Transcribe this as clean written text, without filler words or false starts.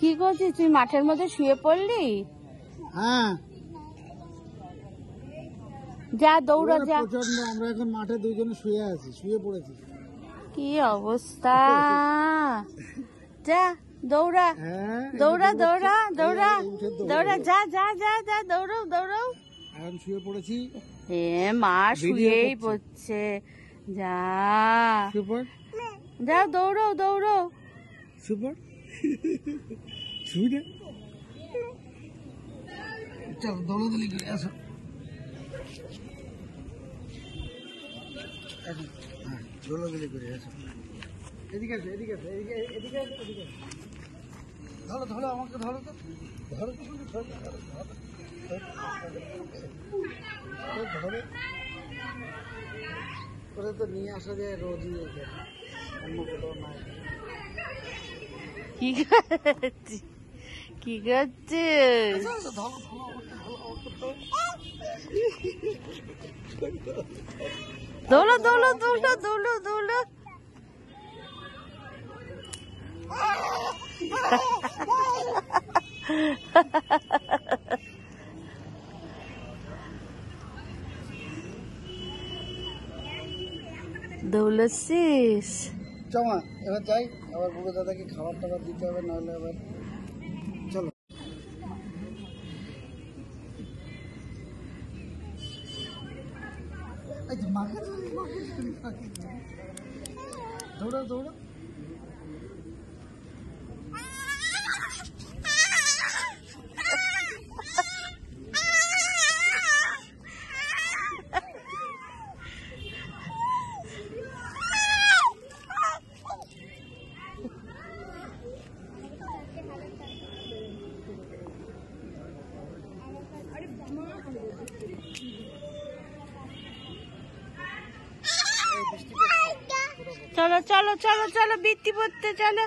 কি করছিস তুই? মাঠের মধ্যে শুয়ে পড়লি? হ্যাঁ, যা দৌড়া যা। প্রচন্ড। আমরা এখন মাঠে দুইজনে শুয়ে পড়েছি। কি অবস্থা! যা দৌড়া, হ্যাঁ, দৌড়া দৌড়া দৌড়া দৌড়া, যা যা যা যা, দৌড়াও দৌড়াও। এখন শুয়ে পড়েছি। মা শুয়েই পড়ছে। যা যা, দৌড়াও দৌড়াও। সুপার শুয়ে চল, দৌড়াদৌড়ি করে আসো। হ্যাঁ, দৌড়াদৌড়ি করে আসো। এদিকে আসো, এদিকে আসো, এদিকে আসো, এদিকে আসো। ধরো ধরো, আমাকে ধরো তো, ধরো তো, ধরো ওরা তো নিয়ে আসা যায় রোজই, অন্য কোথাও নাই। কি করছিস? কি করছিস? দৌড়ো দৌড়ো দৌড়ো দৌড়ো দৌড়ো। দৌড়াচ্ছিস? চমা, এবার যাই, আবার বুড়ো দাদাকে খাবার টাবার দিতে হবে, নাহলে আবার। চলো, দৌড়া দৌড়া। চলো চলো চলো চলো, বৃত্তি পড়তে চলো।